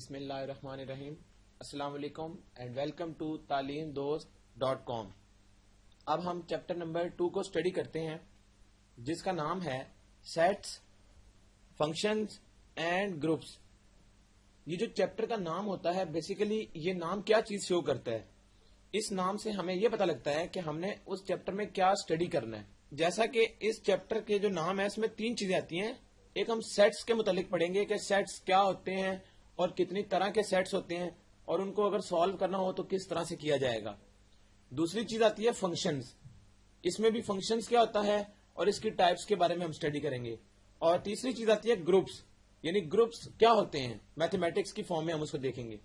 بسم اللہ الرحمن الرحیم. السلام علیکم اینڈ ویلکم ٹو تعلیم-دوست.com. اب ہم چیپٹر نمبر 2 کو اسٹڈی کرتے ہیں جس کا نام ہے سیٹس، فنکشنز اینڈ گروپس. یہ جو چیپٹر کا نام ہوتا ہے بیسیکلی یہ نام کیا چیز شو کرتا ہے، اس نام سے ہمیں یہ پتہ لگتا ہے کہ ہم نے اس چیپٹر میں کیا اسٹڈی کرنا ہے. جیسا کہ اس چیپٹر کے جو نام ہے اس میں 3 چیزیں آتی ہیں. ایک ہم سیٹس کے متعلق پڑھیں گے کہ سیٹس کیا ہوتے ہیں اور کتنی طرح کے سیٹس ہوتے ہیں اور ان کو اگر سالو کرنا ہو تو کس طرح سے کیا جائے گا. دوسری چیز آتی ہے فنکشنز، اس میں بھی فنکشنز کیا ہوتا ہے اور اس کی ٹائپس کے بارے میں ہم اسٹڈی کریں گے. اور تیسری چیز آتی ہے گروپس، یعنی گروپس کیا ہوتے ہیں میتھمیٹکس کی فارم میں ہم اس کو دیکھیں گے.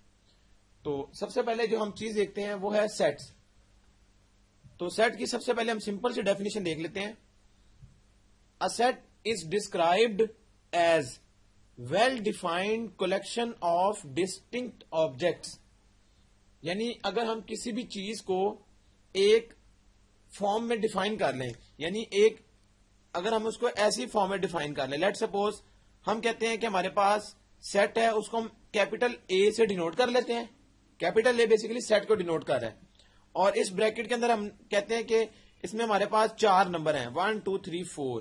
تو سب سے پہلے جو ہم چیز دیکھتے ہیں وہ ہے سیٹس. تو سیٹ کی سب سے پہلے ہم سمپل سی ڈیفینیشن دیکھ لیتے ہیں. A set is described as well-defined collection of distinct objects. یعنی اگر ہم کسی بھی چیز کو ایک فارم میں ڈیفائن کر لیں، یعنی اگر ہم اس کو ایسی فارم میں ڈیفائن کر لیں، لیٹ سپوز ہم کہتے ہیں کہ ہمارے پاس سیٹ ہے، اس کو ہم کیپیٹل اے سے ڈینوٹ کر لیتے ہیں. کیپیٹل اے بیسیکلی سیٹ کو ڈینوٹ کر رہا ہے اور اس بریکٹ کے اندر ہم کہتے ہیں کہ اس میں ہمارے پاس 4 نمبر ہیں 1 2 3 4.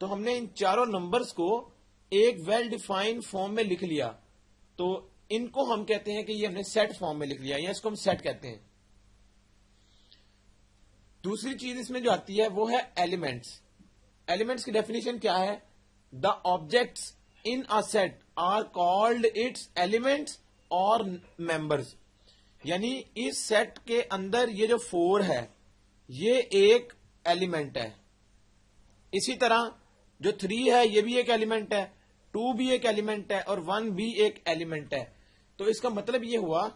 تو ہم نے ان چاروں نمبرز کو ایک ویل ڈیفائنڈ فارم میں لکھ لیا، تو ان کو ہم کہتے ہیں کہ یہ ہم نے سیٹ فارم میں لکھ لیا، یا اس کو ہم سیٹ کہتے ہیں. دوسری چیز اس میں جو آتی ہے وہ ہے ایلیمنٹس. ایلیمنٹس کی ڈیفینیشن کیا ہے؟ The objects in a set are called its elements اور ممبرز. یعنی اس سیٹ کے اندر یہ جو 4 ہے یہ ایک ایلیمنٹ ہے. اسی طرح جو 3 ہے یہ بھی ایک ایلیمنٹ ہے، 2 بھی ایک ایلیمنٹ ہے اور 1 بھی ایک ایلیمنٹ ہے. تو اس کا مطلب یہ ہوا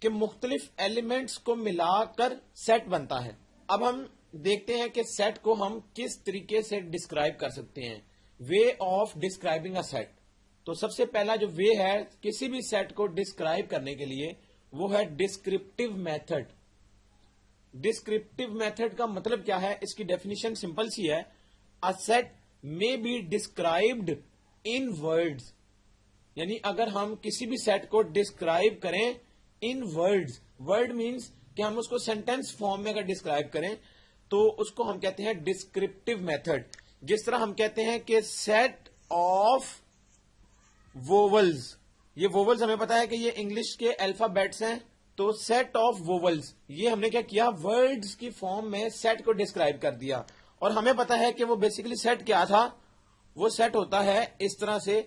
کہ مختلف ایلیمنٹس کو ملا کر سیٹ بنتا ہے. اب ہم دیکھتے ہیں کہ سیٹ کو ہم کس طریقے سے ڈسکرائب کر سکتے ہیں. Way of describing a set. تو سب سے پہلا جو وے ہے کسی بھی سیٹ کو ڈسکرائب کرنے کے لیے وہ ہے ڈسکرپٹیو میتھڈ. ڈسکرپٹیو میتھڈ کا مطلب کیا ہے؟ اس کی ڈیفینیشن سمپل سی ہے. A set may be described in words. یعنی اگر ہم کسی بھی سیٹ کو ڈسکرائب کریں in words, word means کہ ہم اس کو سینٹینس فارم میں اگر ڈسکرائب کریں تو اس کو ہم کہتے ہیں ڈسکرپٹیو میتھڈ. جس طرح ہم کہتے ہیں کہ سیٹ آف ووولز. یہ ووولز ہمیں پتا ہے کہ یہ انگلش کے الفابیٹس ہیں. تو سیٹ آف ووولز یہ ہم نے کیا کیا؟ ورڈز کی فارم میں سیٹ کو ڈسکرائب کر دیا. اور ہمیں پتا ہے کہ وہ بیسیکلی سیٹ کیا تھا؟ وہ سیٹ ہوتا ہے اس طرح سے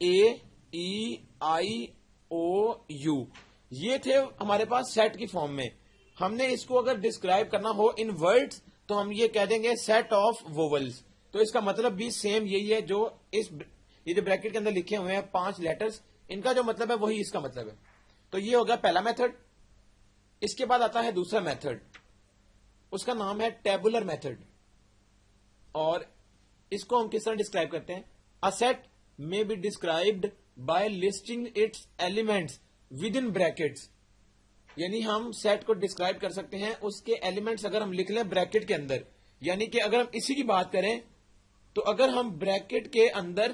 AEIOU. یہ تھے ہمارے پاس سیٹ کی فارم میں. ہم نے اس کو اگر ڈسکرائب کرنا ہو ان ورڈز تو ہم یہ کہہ دیں گے سیٹ آف ووولز. تو اس کا مطلب بھی سیم یہی ہے جو یہ جو بریکٹ کے اندر لکھے ہوئے ہیں 5 لیٹرز، ان کا جو مطلب ہے وہی اس کا مطلب ہے. تو یہ ہو گیا پہلا میتھڈ. اس کے بعد آتا ہے دوسرا میتھڈ، اس کا نام ہے ٹیبولر میتھڈ. اور اس کو ہم کس طرح ڈسکرائب کرتے ہیں؟ A set may be described by listing its elements within brackets. یعنی ہم سیٹ کو ڈسکرائب کر سکتے ہیں اس کے ایلیمنٹس اگر ہم لکھ لیں بریکٹ کے اندر. یعنی کہ اگر ہم اسی کی بات کریں تو اگر ہم بریکٹ کے اندر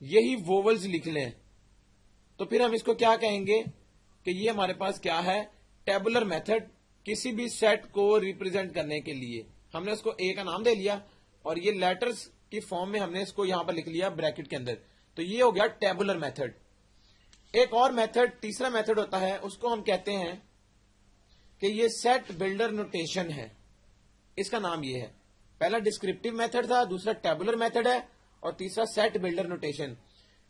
یہی ووولز لکھ لیں تو پھر ہم اس کو کیا کہیں گے کہ یہ ہمارے پاس کیا ہے؟ Tabular method. کسی بھی سیٹ کو ریپرزینٹ کرنے کے لیے ہم نے اس کو اے کا نام دے لیا اور یہ لیٹرز کی فارم میں ہم نے اس کو یہاں پر لکھ لیا بریکٹ کے اندر. تو یہ ہو گیا ٹیبولر میتھڈ. ایک اور میتھڈ، تیسرا میتھڈ ہوتا ہے، اس کو ہم کہتے ہیں کہ یہ سیٹ بلڈر نوٹیشن ہے. اس کا نام یہ ہے. پہلا ڈسکرپٹیو میتھڈ تھا، دوسرا ٹیبولر میتھڈ ہے اور تیسرا set builder notation.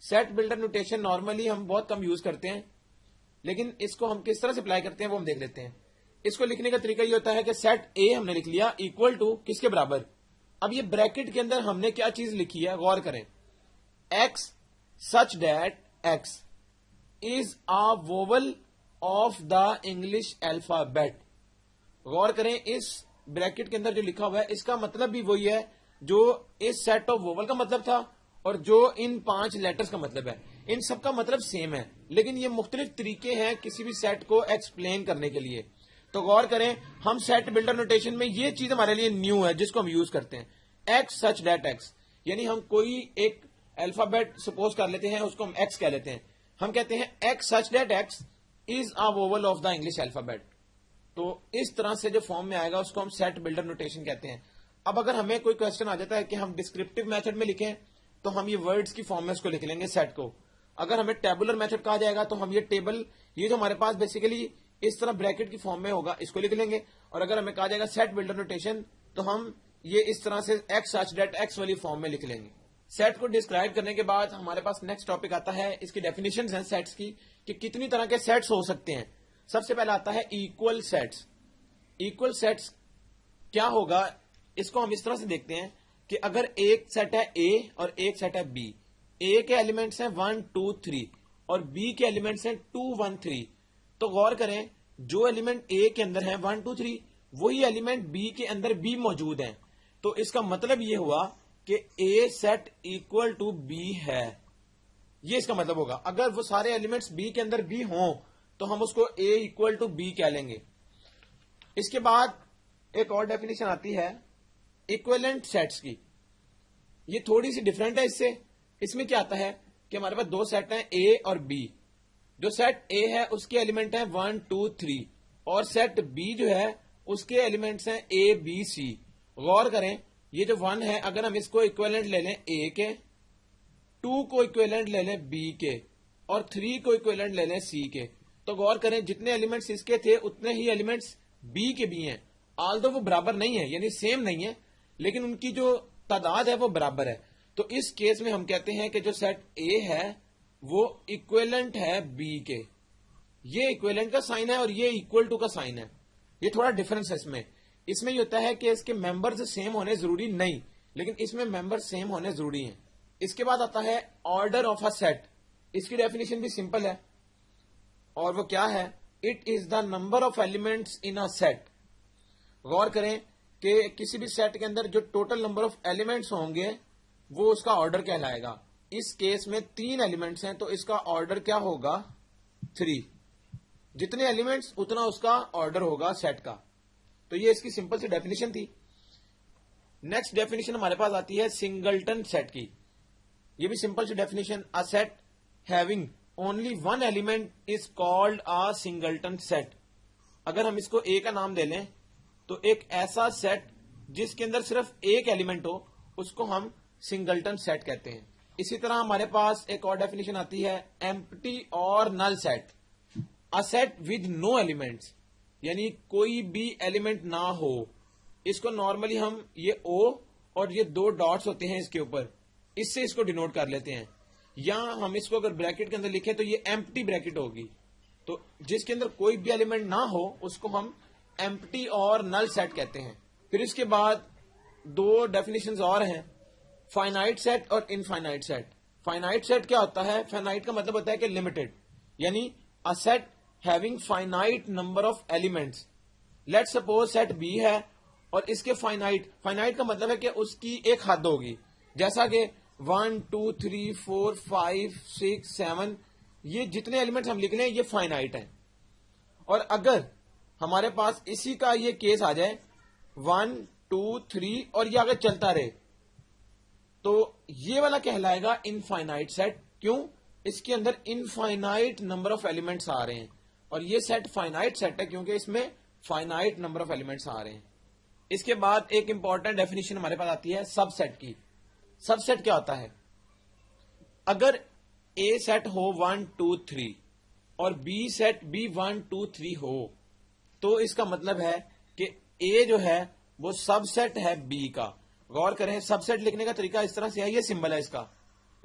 Set builder notation normally ہم بہت کم یوز کرتے ہیں، لیکن اس کو ہم کس طرح سے اپلائی کرتے ہیں وہ ہم دیکھ لیتے ہیں. اس کو لکھنے کا طریقہ یہ ہوتا ہے کہ سیٹ اے ہم نے لکھ لیا اکول ٹو کس کے برابر؟ اب یہ بریکٹ کے اندر ہم نے کیا چیز لکھی ہے؟ غور کریں. X such that x is a vowel of the English alphabet. غور کریں اس بریکٹ کے اندر جو لکھا ہوا ہے اس کا مطلب بھی وہی ہے جو اس سیٹ آف ووول کا مطلب تھا اور جو ان 5 لیٹرز کا مطلب ہے. ان سب کا مطلب سیم ہے لیکن یہ مختلف طریقے ہیں کسی بھی سیٹ کو ایکسپلین کرنے کے لیے. تو غور کریں ہم سیٹ بلڈر نوٹیشن میں یہ چیز ہمارے لیے نیو ہے جس کو ہم یوز کرتے ہیں. ایکس سچ دیٹ ایکس، یعنی ہم کوئی ایک الفابیٹ سپوز کر لیتے ہیں، اس کو ہم ایکس کہہ لیتے ہیں. ہم کہتے ہیں x such that x is a vowel of the English alphabet. تو اس طرح سے جو فارم میں آئے گا اس کو ہم سیٹ بلڈر نوٹیشن کہتے ہیں. اب اگر ہمیں کوئی کوشچن آ جاتا ہے کہ ہم ڈسکرپٹیو میتھڈ میں لکھیں تو ہم یہ ورڈز کی فارم میں اس کو لکھ لیں گے سیٹ کو. اگر ہمیں ٹیبولر میتھڈ کہا جائے گا تو ہم یہ ٹیبل یہ جو ہمارے پاس بیسیکلی اس طرح بریکٹ کی فارم میں ہوگا اس کو لکھ لیں گے. اور اگر ہمیں کہا جائے گا سیٹ بلڈر نوٹیشن تو ہم یہ اس طرح سے ایکس سچ دیٹ ایکس والی فارم میں لکھ لیں گے. سیٹ کو ڈسکرائب کرنے کے بعد ہمارے پاس نیکسٹ ٹاپک آتا ہے اس کی ڈیفینیشنز ہیں سیٹس کی کہ کتنی طرح کے سیٹس ہو سکتے ہیں. سب سے پہلا آتا ہے ایکول سیٹس. ایکول سیٹس کیا ہوگا اس کو ہم اس طرح سے دیکھتے ہیں کہ اگر ایک سیٹ ہے اے اور ایک سیٹ ہے بی. اے کے ایلیمنٹس ہیں 1 2 3 اور بی کے ایلیمنٹس ہیں 2 1 3. تو غور کریں جو ایلیمنٹ اے کے اندر ہیں 1 2 3 وہی ایلیمنٹ بی کے اندر بھی موجود ہیں. تو اس کا مطلب یہ ہوا کہ A set equal to B ہے. یہ اس کا مطلب ہوگا. اگر وہ سارے ایلیمنٹس بی کے اندر بھی ہوں تو ہم اس کو اے اکول ٹو بی کہہ لیں گے. اس کے بعد ایک اور ڈیفینیشن آتی ہے ایکویلنٹ سیٹس کی. یہ تھوڑی سی ڈفرینٹ ہے اس سے. اس میں کیا آتا ہے کہ ہمارے پاس دو سیٹ ہیں اے اور بی. جو سیٹ اے ہے اس کے ایلیمنٹ ہیں 1 2 3 اور سیٹ بی جو ہے اس کے ایلیمنٹس ہیں اے بی سی. غور کریں یہ جو 1 ہے اگر ہم اس کو اکویلنٹ لے لیں اے کے, 2 کو اکویلنٹ لے لیں بی کے اور 3 کو اکویلنٹ لے لیں سی کے, تو غور کریں جتنے ایلیمنٹس اس کے تھے اتنے ہی ایلیمنٹس بی کے بھی ہیں. آلدو وہ برابر نہیں ہے یعنی سیم نہیں ہے لیکن ان کی جو تعداد ہے وہ برابر ہے. تو اس کیس میں ہم کہتے ہیں کہ جو سیٹ اے ہے وہ اکویلنٹ ہے بی کے. یہ اکویلنٹ کا سائن ہے اور یہ اکول ٹو کا سائن ہے. یہ تھوڑا ڈفرنس ہے اس میں. اس میں یہ ہوتا ہے کہ اس کے ممبرز سیم ہونے ضروری نہیں لیکن اس میں ممبر سیم ہونے ضروری ہیں. اس کے بعد آتا ہے آرڈر آف اے سیٹ. اس کی ڈیفینیشن بھی سمپل ہے اور وہ کیا ہے, it is the number of elements in a set. غور کریں کہ کسی بھی سیٹ کے اندر جو ٹوٹل نمبر آف ایلیمنٹس ہوں گے وہ اس کا آرڈر کہلائے گا. اس کیس میں 3 ایلیمنٹس ہیں تو اس کا آرڈر کیا ہوگا 3. جتنے ایلیمنٹس اتنا اس کا آرڈر ہوگا سیٹ کا. تو یہ اس کی سمپل سی ڈیفینیشن تھی. نیکسٹ ڈیفینیشن ہمارے پاس آتی ہے سنگلٹن سیٹ کی. یہ بھی سمپل سی definition, a set having only 1 element is called a singleton set. اگر ہم اس کو اے کا نام دے لیں تو ایک ایسا سیٹ جس کے اندر صرف ایک ایلیمنٹ ہو اس کو ہم سنگلٹن سیٹ کہتے ہیں. اسی طرح ہمارے پاس ایک اور ڈیفینیشن آتی ہے ایمپٹی اور null set. A set with no elements یعنی کوئی بھی ایلیمنٹ نہ ہو. اس کو نارملی ہم یہ او اور یہ 2 ڈاٹس ہوتے ہیں اس کے اوپر, اس سے اس کو ڈینوٹ کر لیتے ہیں. یا ہم اس کو اگر بریکٹ کے اندر لکھیں تو یہ ایمپٹی بریکٹ ہوگی. تو جس کے اندر کوئی بھی ایلیمنٹ نہ ہو اس کو ہم ایمپٹی اور نل سیٹ کہتے ہیں. پھر اس کے بعد 2 ڈیفینیشنز اور ہیں, فائنائٹ سیٹ اور انفائنائٹ سیٹ. فائنائٹ سیٹ کیا ہوتا ہے, فائنائٹ کا مطلب ہوتا ہے کہ لمیٹڈ, یعنی a set having finite number of elements. Let suppose set B ہے اور اس کے فائنائٹ کا مطلب ہے کہ اس کی ایک حد ہوگی, جیسا کہ 1 2 3 4 5 6 7 یہ جتنے ایلیمنٹس ہم لکھ لیں یہ فائنائٹ ہیں. اور اگر ہمارے پاس اسی کا یہ کیس آ جائے 1 2 3 اور یہ آگے چلتا رہے تو یہ والا کہلائے گا انفائنائٹ سیٹ. کیوں؟ اس کے اندر انفائنائٹ نمبر آف ایلیمنٹس آ رہے ہیں اور یہ سیٹ فائنائٹ سیٹ ہے کیونکہ اس میں فائنائٹ نمبر آف ایلیمنٹس آ رہے ہیں. اس کے بعد ایک امپورٹنٹ ڈیفینیشن ہمارے پاس آتی ہے سب سیٹ کی. سب سیٹ کیا ہوتا ہے, اگر اے سیٹ ہو 1 2 3 اور بی سیٹ بھی 1 2 3 ہو تو اس کا مطلب ہے کہ اے جو ہے وہ سب سیٹ ہے بی کا. غور کریں سب سیٹ لکھنے کا طریقہ اس طرح سے ہے, یہ سمبل ہے اس کا,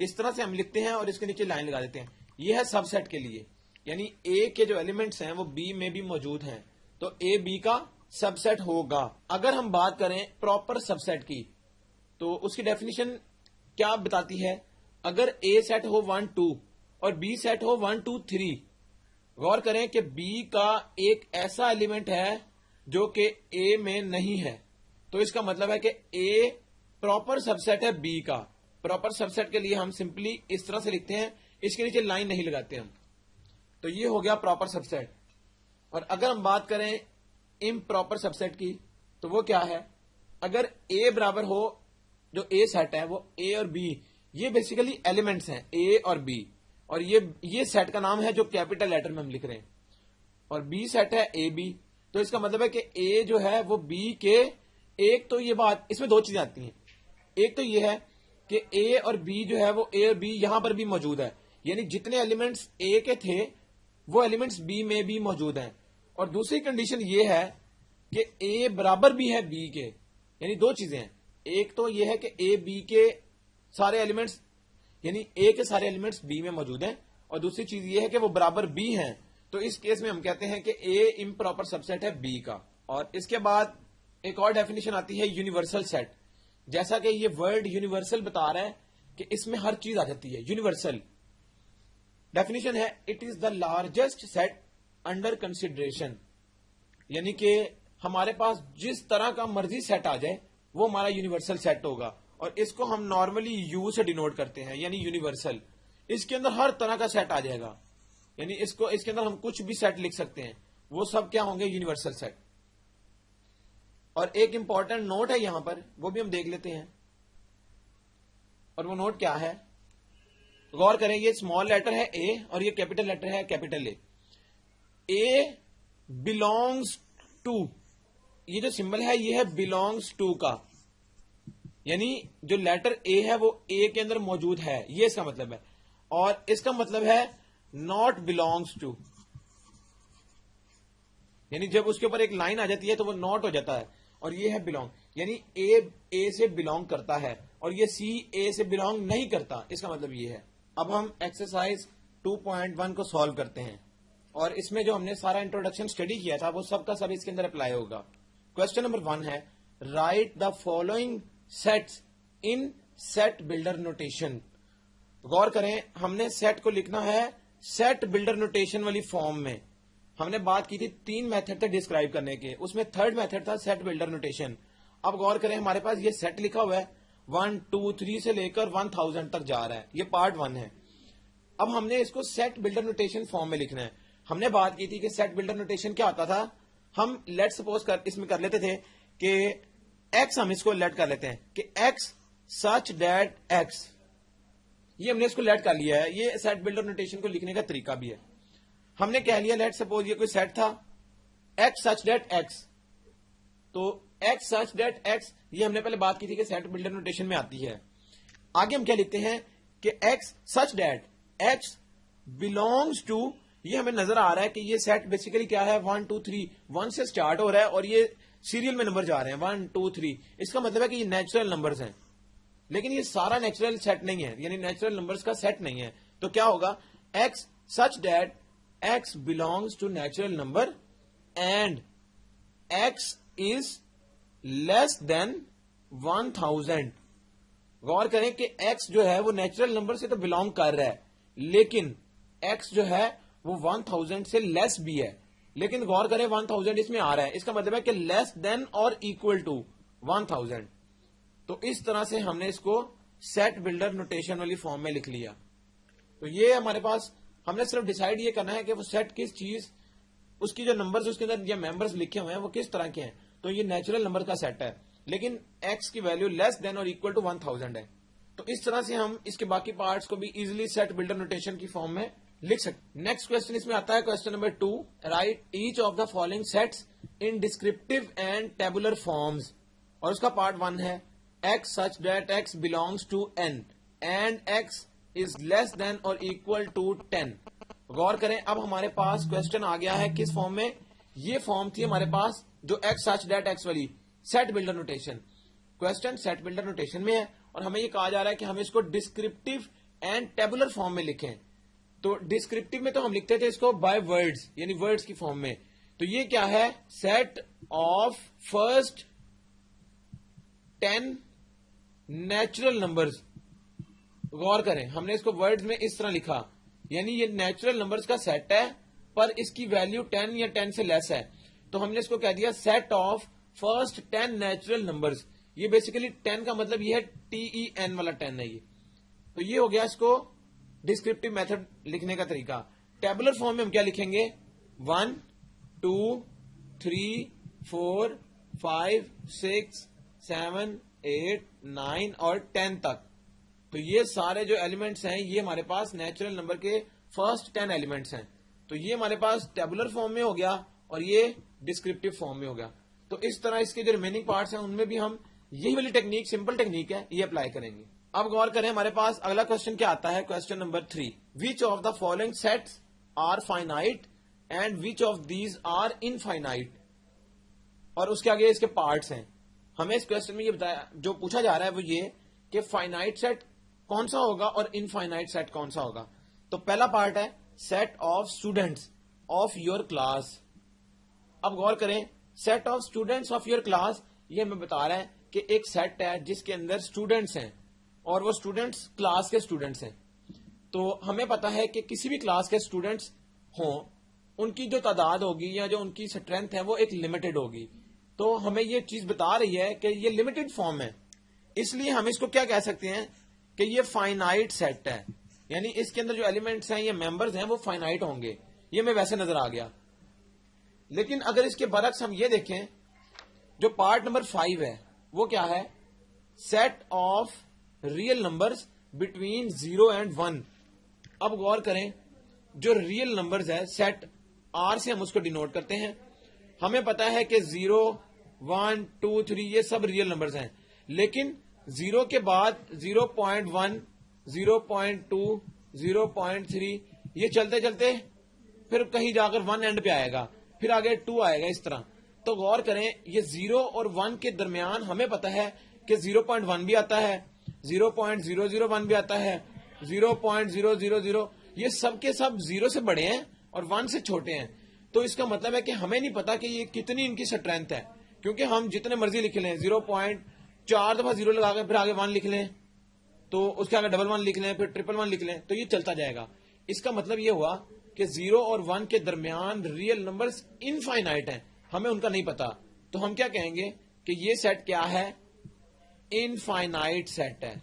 اس طرح سے ہم لکھتے ہیں اور اس کے نیچے لائن لگا دیتے ہیں. یہ ہے سب سیٹ کے لیے, یعنی اے کے جو ایلیمنٹس ہیں وہ بی میں بھی موجود ہیں تو اے بی کا سب سیٹ ہوگا. اگر ہم بات کریں پراپر سب سیٹ کی تو اس کی ڈیفینیشن کیا بتاتی ہے, اگر اے سیٹ ہو 1 2 اور بی سیٹ ہو 1 2 3. غور کریں کہ بی کا ایک ایسا ایلیمنٹ ہے جو کہ اے میں نہیں ہے تو اس کا مطلب ہے کہ اے پراپر سب سیٹ ہے بی کا. پراپر سب سیٹ کے لیے ہم سمپلی اس طرح سے لکھتے ہیں, اس کے نیچے لائن نہیں لگاتے ہم. تو یہ ہو گیا پراپر سب سیٹ. اور اگر ہم بات کریں امپراپر سب سیٹ کی تو وہ کیا ہے, اگر اے برابر ہو, جو اے سیٹ ہے وہ اے اور بی یہ بیسیکلی ایلیمنٹس ہیں اے اور بی, اور یہ سیٹ کا نام ہے جو کیپیٹل لیٹر میں ہم لکھ رہے ہیں, اور بی سیٹ ہے اے بی. تو اس کا مطلب ہے کہ اے جو ہے وہ بی کے, ایک تو یہ بات, اس میں دو چیزیں آتی ہیں. ایک تو یہ ہے کہ اے اور بی جو ہے وہ اے اور بی یہاں پر بھی موجود ہے, یعنی جتنے ایلیمنٹس اے کے تھے وہ ایلیمنٹس بی میں بھی موجود ہیں. اور دوسری کنڈیشن یہ ہے کہ اے برابر بھی ہے بی کے, یعنی دو چیزیں ہیں. ایک تو یہ ہے کہ اے بی کے سارے ایلیمنٹس, یعنی اے کے سارے ایلیمنٹس بی میں موجود ہیں, اور دوسری چیز یہ ہے کہ وہ برابر بی ہیں. تو اس کیس میں ہم کہتے ہیں کہ اے امپراپر سب سیٹ ہے بی کا. اور اس کے بعد ایک اور ڈیفینیشن آتی ہے یونیورسل سیٹ. جیسا کہ یہ ورڈ یونیورسل بتا رہا ہے کہ اس میں ہر چیز آ جاتی ہے. یونیورسل ڈیفینیشن ہے it is the largest set under consideration, یعنی کہ ہمارے پاس جس طرح کا مرضی سیٹ آ جائے وہ ہمارا یونیورسل سیٹ ہوگا, اور اس کو ہم نارملی یو سے ڈینوٹ کرتے ہیں, یعنی یونیورسل. اس کے اندر ہر طرح کا سیٹ آ جائے گا, یعنی اس کے اندر ہم کچھ بھی سیٹ لکھ سکتے ہیں, وہ سب کیا ہوں گے, یونیورسل سیٹ. اور ایک امپورٹنٹ نوٹ ہے یہاں پر, وہ بھی ہم دیکھ لیتے ہیں. اور وہ نوٹ کیا ہے, غور کریں, یہ اسمال لیٹر ہے اے اور یہ کیپیٹل لیٹر ہے capital A. A belongs to, یہ جو سمبل ہے یہ ہے بلونگس ٹو کا, یعنی جو لیٹر اے ہے وہ اے کے اندر موجود ہے, یہ اس کا مطلب ہے. اور اس کا مطلب ہے ناٹ بلونگس ٹو, یعنی جب اس کے اوپر ایک لائن آ جاتی ہے تو وہ ناٹ ہو جاتا ہے, اور یہ ہے بلونگ, یعنی اے سے بلونگ کرتا ہے, اور یہ سی اے سے بلونگ نہیں کرتا, اس کا مطلب یہ ہے. اب ہم ایکسرسائز 2.1 کو سالو کرتے ہیں, اور اس میں جو ہم نے سارا انٹروڈکشن اسٹڈی کیا تھا وہ سب کا سب اس کے اندر اپلائی ہوگا. کوشچن نمبر 1 ہے write the following sets in set builder notation. غور کریں, ہم نے سیٹ کو لکھنا ہے سیٹ بلڈر نوٹیشن والی فارم میں. ہم نے بات کی تھی 3 میتھڈ تھے ڈسکرائب کرنے کے, اس میں تھرڈ میتھڈ تھا سیٹ بلڈر نوٹیشن. اب غور کریں, ہمارے پاس یہ سیٹ لکھا ہوا ہے 1 2 3 سے لے کر 1000 تک جا رہا ہے, یہ پارٹ 1 ہے. اب ہم نے اس کو سیٹ بلڈر نوٹیشن فارم میں لکھنا ہے. ہم نے بات کی تھی کہ سیٹ بلڈر نوٹیشن کیا ہوتا تھا, ہم لیٹ سپوز اس میں کر لیتے تھے کہ ایکس, ہم اس کو لیٹ کر لیتے ہیں کہ ایکس سچ ڈیٹ ایکس, یہ ہم نے اس کو لیٹ کر لیا ہے. یہ سیٹ بلڈر نوٹیشن کو لکھنے کا طریقہ بھی ہے. ہم نے کہہ لیا لیٹ سپوز یہ کوئی سیٹ تھا ایکس سچ ڈیٹ ایکس, تو ایکس سچ ڈیٹ ایکس یہ ہم نے پہلے بات کی تھی کہ سیٹ بلڈر نوٹیشن میں آتی ہے. آگے ہم کیا لکھتے ہیں کہ x such that x belongs to, یہ ہمیں نظر آ رہا ہے کہ یہ سیٹ بیسیکلی کیا ہے 1 2 3 1 سے سٹارٹ ہو رہا ہے, اور یہ سیریل میں نمبر جا رہے ہیں 1 2 3. اس کا مطلب ہے کہ یہ نیچرل نمبرز ہیں, لیکن یہ سارا نیچرل سیٹ نہیں ہے, یعنی نیچرل نمبرز کا سیٹ نہیں ہے. تو کیا ہوگا, x such that x belongs to natural number and x is less than 1000. غور کریں کہ ایکس جو ہے وہ نیچرل نمبر سے تو بلونگ کر رہا ہے, لیکن ایکس جو ہے وہ 1000 سے لیس بھی ہے. لیکن غور کریں 1000 اس میں آ رہا ہے, اس کا مطلب ہے کہ لیس دین اور اکول ٹو 1000. تو اس طرح سے ہم نے اس کو سیٹ بلڈر نوٹیشن والی فارم میں لکھ لیا. تو یہ ہمارے پاس, ہم نے صرف ڈیسائیڈ یہ کرنا ہے کہ وہ سیٹ کس چیز, اس کی جو نمبرز اس کے اندر یا ممبرز لکھے ہوئے ہیں وہ کس طرح کے ہیں. تو یہ نیچرل نمبر کا سیٹ ہے, لیکن ایکس کی value less than or equal to 1000 ہے. تو اس طرح سے ہم اس کے باقی پارٹس کو بھی ایزیلی سیٹ بلڈر نوٹیشن کی فارم میں لکھ سکتے. نیکسٹ کوشچن اس میں آتا ہے question number 2, write each of the following sets in descriptive and tabular forms. اور اس کا پارٹ 1 ہے x such that x belongs to N and x is less than or equal to 10. غور کریں, اب ہمارے پاس کوشچن آ گیا ہے کس فارم میں, یہ فارم تھی ہمارے پاس جو ایکس سچ ڈیٹ ایکس والی set builder notation. Question set builder notation میں ہے, اور ہمیں یہ کہا جا رہا ہے کہ ہم اس کو ڈسکرپٹیو اینڈ ٹیبولر فارم میں لکھیں. تو ڈسکرپٹیو میں تو ہم لکھتے تھے اس کو بائی ورڈز, یعنی ورڈز کی فارم میں. تو یہ کیا ہے, set of first 10 natural numbers. غور کریں, ہم نے اس کو ورڈز میں اس طرح لکھا, یعنی یہ نیچرل نمبرز کا سیٹ ہے پر اس کی ویلیو 10 یا 10 سے لیس ہے. تو ہم نے اس کو کہہ دیا set of first 10 natural numbers. یہ بیسیکلی 10 کا مطلب یہ ہے TEN والا 10 ہے یہ. تو یہ ہو گیا اس کو ڈسکرپٹیو میتھڈ لکھنے کا طریقہ. ٹیبولر فارم میں ہم کیا لکھیں گے, 1 2 3 4 5 6 7 8 9 اور 10 تک. تو یہ سارے جو ایلیمنٹس ہیں یہ ہمارے پاس نیچرل نمبر کے فرسٹ 10 ایلیمنٹس ہیں. تو یہ ہمارے پاس ٹیبولر فارم میں ہو گیا اور یہ ڈسکرپٹیو فارم میں ہو گیا. تو اس طرح اس کے جو ریمیننگ پارٹس ہیں ان میں بھی ہم یہی والی ٹیکنیک, سمپل ٹیکنیک ہے, یہ اپلائی کریں گے. اب غور کریں ہمارے پاس اگلا کوشچن کیا آتا ہے. Question number 3, which of the following sets are finite and which of these are infinite. اور اس کے آگے اس کے پارٹس ہیں. ہمیں اس کوشچن میں یہ بتایا, جو پوچھا جا رہا ہے وہ یہ کہ فائنائٹ سیٹ کون سا ہوگا اور انفائنائٹ سیٹ کون سا ہوگا. تو پہلا پارٹ ہے set of students of your class. اب غور کریں, set of students of your class یہ ہمیں بتا رہا ہے کہ ایک سیٹ ہے جس کے اندر اسٹوڈینٹس ہیں اور وہ اسٹوڈینٹس کلاس کے اسٹوڈینٹس ہیں. تو ہمیں پتا ہے کہ کسی بھی کلاس کے اسٹوڈینٹس ہوں ان کی جو تعداد ہوگی یا جو ان کی اسٹرینتھ ہے وہ ایک لمیٹڈ ہوگی. تو ہمیں یہ چیز بتا رہی ہے کہ یہ لمیٹڈ فارم ہے, اس لیے ہم اس کو کیا کہہ سکتے ہیں کہ یہ فائنائٹ سیٹ ہے. یعنی اس کے اندر جو ایلیمنٹس ہیں یا ممبرز ہیں وہ فائنائٹ ہوں گے. یہ ہمیں ویسے نظر آ گیا. لیکن اگر اس کے برعکس ہم یہ دیکھیں, جو پارٹ نمبر 5 ہے وہ کیا ہے, set of real numbers between 0 and 1. اب غور کریں, جو ریئل نمبرز ہے سیٹ آر سے ہم اس کو ڈینوٹ کرتے ہیں. ہمیں پتا ہے کہ 0, 1, 2, 3 یہ سب ریئل نمبرز ہیں. لیکن 0 کے بعد 0.1, 0.2, 0.3 یہ چلتے چلتے پھر کہیں جا کر 1 اینڈ پہ آئے گا, پھر آگے 2 آئے گا, اس طرح. تو غور کریں, یہ 0 اور 1 کے درمیان ہمیں پتا ہے کہ 0.1 بھی آتا ہے, 0.001 بھی آتا ہے, 0.000, یہ سب کے سب 0 سے بڑے ہیں اور 1 سے چھوٹے ہیں. تو اس کا مطلب ہے کہ ہمیں نہیں پتا کہ یہ کتنی ان کی اسٹرینتھ ہے, کیونکہ ہم جتنے مرضی لکھ لیں, 0.4 دفعہ 0 لگا کے پھر آگے 1 لکھ لیں, تو اس کے آگے 111 لکھ لیں, پھر 111 لکھ لیں, تو یہ چلتا جائے گا. اس کا مطلب یہ ہوا کہ 0 اور 1 کے درمیان ریئل نمبرز انفائنائٹ ہیں, ہمیں ان کا نہیں پتا. تو ہم کیا کہیں گے کہ یہ سیٹ کیا ہے, انفائنائٹ سیٹ ہے.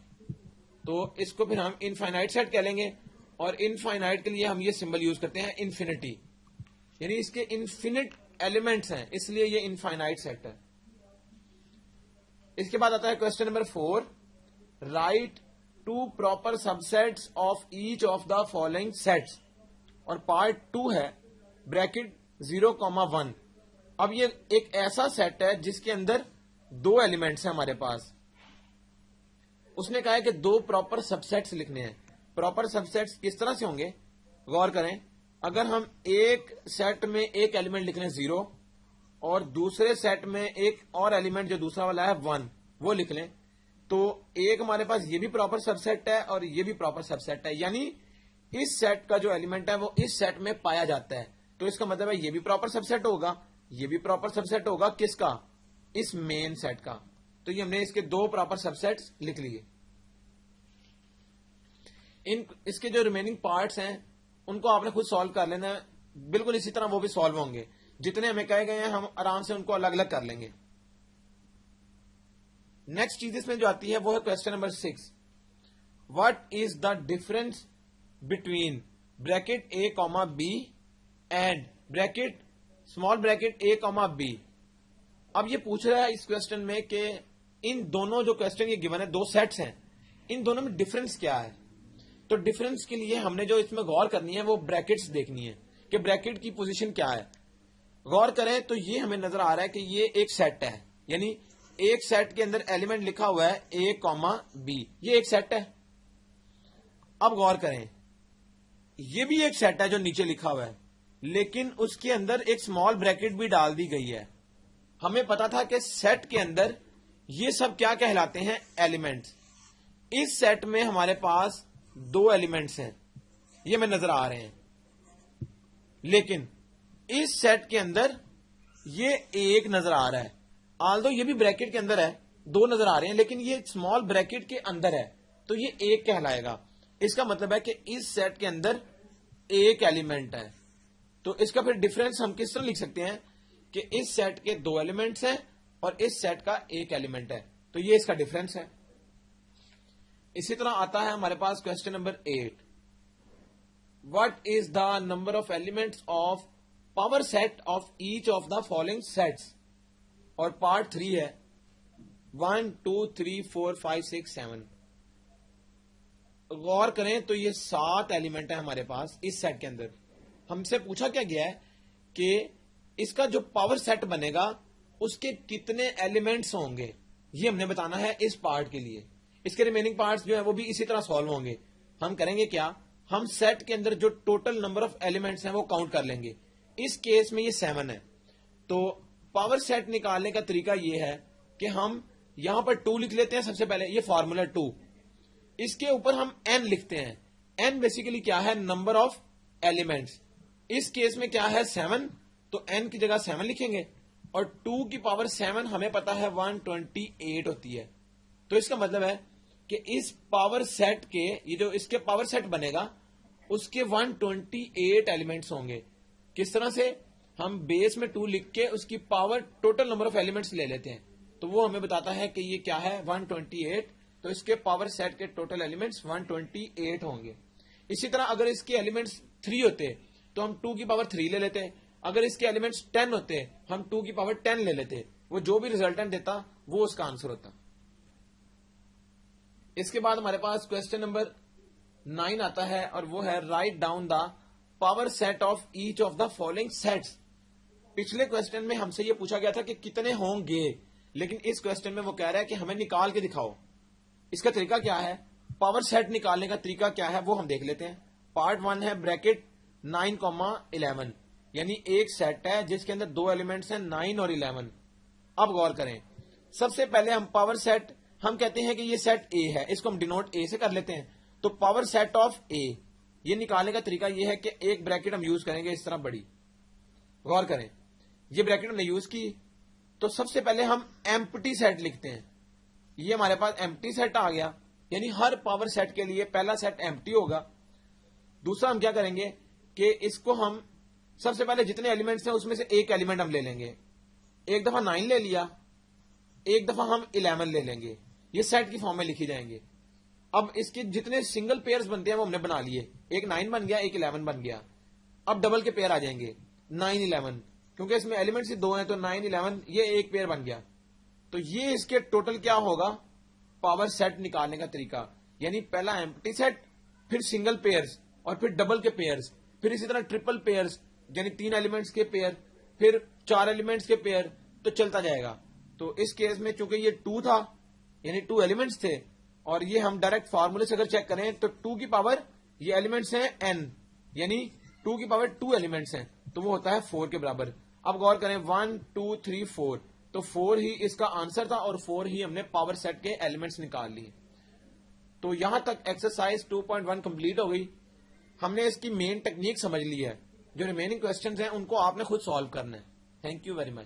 تو اس کو پھر ہم انفائنائٹ سیٹ کہہ لیں گے, اور انفائنائٹ کے لیے ہم یہ سمبل یوز کرتے ہیں انفینٹی, یعنی اس کے انفینٹ ایلیمنٹس ہیں, اس لیے یہ انفائنائٹ سیٹ ہے. اس کے بعد آتا ہے question number 4, write 2 proper subsets of each of the following sets. اور پارٹ 2 ہے بریکٹ 0,1. اب یہ ایک ایسا سیٹ ہے جس کے اندر 2 ایلیمنٹس ہیں ہمارے پاس. اس نے کہا ہے کہ 2 پراپر سب سیٹس لکھنے ہیں. پراپر سب سیٹس کس طرح سے ہوں گے, غور کریں. اگر ہم ایک سیٹ میں ایک ایلیمنٹ لکھ لیں 0 اور دوسرے سیٹ میں ایک اور ایلیمنٹ جو دوسرا والا ہے 1 وہ لکھ لیں, تو ایک ہمارے پاس یہ بھی پراپر سب سیٹ ہے اور یہ بھی پراپر سب سیٹ ہے. یعنی اس سیٹ کا جو ایلیمنٹ ہے وہ اس سیٹ میں پایا جاتا ہے. تو اس کا مطلب ہے یہ بھی پراپر سب سیٹ ہوگا, یہ بھی پراپر سب سیٹ ہوگا. کس کا, اس مین سیٹ کا. تو یہ ہم نے اس کے 2 پراپر سب سیٹس لکھ لیے. اس کے جو ریمیننگ پارٹس ہیں ان کو آپ نے خود سالو کر لینا ہے, بالکل اسی طرح وہ بھی سالو ہوں گے. جتنے ہمیں کہے گئے ہیں ہم آرام سے ان کو الگ الگ کر لیں گے. نیکسٹ چیز اس میں جو آتی ہے وہ ہے question number 6, what is the difference between bracket A comma B and bracket small bracket A comma B. اب یہ پوچھ رہا ہے اس کوشچن میں کہ ان دونوں جو کوشچن یہ گیون ہے 2 سیٹس ہیں, ان دونوں میں ڈفرنس کیا ہے. تو ڈفرنس کے لیے ہم نے جو اس میں غور کرنی ہے وہ بریکٹس دیکھنی ہے کہ بریکٹ کی پوزیشن کیا ہے. غور کریں تو یہ ہمیں نظر آ رہا ہے کہ یہ ایک سیٹ ہے, یعنی ایک سیٹ کے اندر ایلیمنٹ لکھا ہوا ہے اے کاما بی, یہ ایک سیٹ ہے. اب غور کریں, یہ بھی ایک سیٹ ہے جو نیچے لکھا ہوا ہے, لیکن اس کے اندر ایک اسمال بریکٹ بھی ڈال دی گئی ہے. ہمیں پتا تھا کہ سیٹ کے اندر یہ سب کیا کہلاتے ہیں, ایلیمنٹس. اس سیٹ میں ہمارے پاس 2 ایلیمنٹس ہیں, یہ میں نظر آ رہے ہیں, لیکن اس سیٹ کے اندر یہ ایک نظر آ رہا ہے. آلدو یہ بھی بریکٹ کے اندر ہے, 2 نظر آ رہے ہیں, لیکن یہ اسمال بریکٹ کے اندر ہے, تو یہ ایک کہلائے گا. اس کا مطلب ہے کہ اس سیٹ کے اندر ایک ایلیمنٹ ہے. تو اس کا پھر ڈفرنس ہم کس طرح لکھ سکتے ہیں کہ اس سیٹ کے 2 ایلیمنٹس ہیں اور اس سیٹ کا ایک ایلیمنٹ ہے, تو یہ اس کا ڈفرنس ہے. اسی طرح آتا ہے ہمارے پاس question number 8, what is the number of elements of power set of each of the following sets. اور پارٹ 3 ہے 1, 2, 3, 4, 5, 6, 7. غور کریں تو یہ 7 ایلیمنٹ ہے ہمارے پاس اس سیٹ کے اندر. ہم سے پوچھا کیا گیا ہے کہ اس کا جو پاور سیٹ بنے گا اس کے کتنے ایلیمنٹس ہوں گے, یہ ہم نے بتانا ہے اس پارٹ کے لیے. اس کے ریمیننگ پارٹس جو ہیں وہ بھی اسی طرح سالو ہوں گے. ہم کریں گے کیا, ہم سیٹ کے اندر جو ٹوٹل نمبر آف ایلیمنٹس ہیں وہ کاؤنٹ کر لیں گے. اس کیس میں یہ 7 ہے. تو پاور سیٹ نکالنے کا طریقہ یہ ہے کہ ہم یہاں پر 2 لکھ لیتے ہیں. سب سے پہلے یہ فارمولا 2, اس کے اوپر ہم n لکھتے ہیں. n بیسیکلی کیا ہے, نمبر آف ایلیمنٹس. اس کیس میں کیا ہے 7, تو n کی جگہ 7 لکھیں گے, اور 2 کی پاور 7 ہمیں پتا ہے 128 ہوتی ہے. تو اس کا مطلب ہے کہ اس پاور سیٹ کے, یہ جو اس کے پاور سیٹ بنے گا اس کے 128 ایلیمنٹس ہوں گے. کس طرح سے, ہم بیس میں 2 لکھ کے اس کی power total number of elements لے لیتے ہیں, تو وہ ہمیں بتاتا ہے کہ یہ کیا ہے 128. تو اس کے پاور سیٹ کے ٹوٹل ایلیمنٹس 128 ہوں گے. اسی طرح اگر اس کے ایلیمنٹس 3 ہوتے تو ہم 2 کی پاور 3 لے لیتے. اگر اس کے ایلیمنٹس 10 ہوتے ہم 2 کی پاور 10 لے لیتے. وہ جو بھی ریزلٹنٹ دیتا وہ اس کا آنسر ہوتا. اس کے بعد ہمارے پاس کوشچن نمبر 9 آتا ہے, اور وہ ہے write down the power set of each of the following sets. پچھلے کوشچن میں ہم سے یہ پوچھا گیا تھا کہ کتنے ہوں گے, لیکن اس کوشچن میں وہ کہہ رہا ہے کہ ہمیں نکال کے دکھاؤ. اس کا طریقہ کیا ہے, پاور سیٹ نکالنے کا طریقہ کیا ہے وہ ہم دیکھ لیتے ہیں. پارٹ 1 ہے بریکٹ 9,11, یعنی ایک سیٹ ہے جس کے اندر 2 ایلیمنٹس ہیں 9 اور 11. اب غور کریں, سب سے پہلے ہم پاور سیٹ, ہم کہتے ہیں کہ یہ سیٹ اے ہے, اس کو ہم ڈینوٹ اے سے کر لیتے ہیں. تو پاور سیٹ آف اے, یہ نکالنے کا طریقہ یہ ہے کہ ایک بریکٹ ہم یوز کریں گے اس طرح بڑی. غور کریں, یہ بریکٹ ہم نے یوز کی, تو سب سے پہلے ہم ایمپٹی سیٹ لکھتے ہیں. یہ ہمارے پاس ایمپٹی سیٹ آ گیا, یعنی ہر پاور سیٹ کے لیے پہلا سیٹ ایمپٹی ہوگا. دوسرا ہم کیا کریں گے کہ اس کو ہم سب سے پہلے جتنے ایلیمنٹس ہیں اس میں سے ایک ایلیمنٹ ہم لے لیں گے. ایک دفعہ 9 لے لیا, ایک دفعہ ہم 11 لے لیں گے. یہ سیٹ کی فارم میں لکھی جائیں گے. اب اس کے جتنے سنگل پیئرز بنتے ہیں وہ ہم نے بنا لیے. ایک 9 بن گیا, ایک 11 بن گیا. اب ڈبل کے پیئر آ جائیں گے 9-11, کیونکہ اس میں ایلیمنٹس ہی 2 ہیں تو 9-11 یہ ایک پیئر بن گیا. تو یہ اس کے ٹوٹل کیا ہوگا, پاور سیٹ نکالنے کا طریقہ. یعنی پہلا ایمپٹی سیٹ, پھر سنگل پیئرز, اور پھر ڈبل کے پیئرز, پھر اسی طرح ٹرپل پیئرز یعنی 3 ایلیمنٹس کے پیئر, پھر 4 ایلیمنٹس کے پیئر, تو چلتا جائے گا. تو اس کیس میں چونکہ یہ 2 تھا, یعنی 2 ایلیمنٹس تھے, اور یہ ہم ڈائریکٹ فارمولے سے اگر چیک کریں تو 2 کی پاور, یہ ایلیمنٹس ہیں n, یعنی 2 کی پاور 2 ایلیمنٹس ہیں, تو وہ ہوتا ہے 4 کے برابر. اب غور کریں 1 2 3 4, تو 4 ہی اس کا آنسر تھا, اور 4 ہی ہم نے پاور سیٹ کے ایلیمنٹس نکال لیے. تو یہاں تک ایکسرسائز 2.1 کمپلیٹ ہو گئی. ہم نے اس کی مین ٹیکنیک سمجھ لی ہے. جو ریمیننگ کوسچنز ہیں ان کو آپ نے خود سالو کرنا ہے. Thank you very much.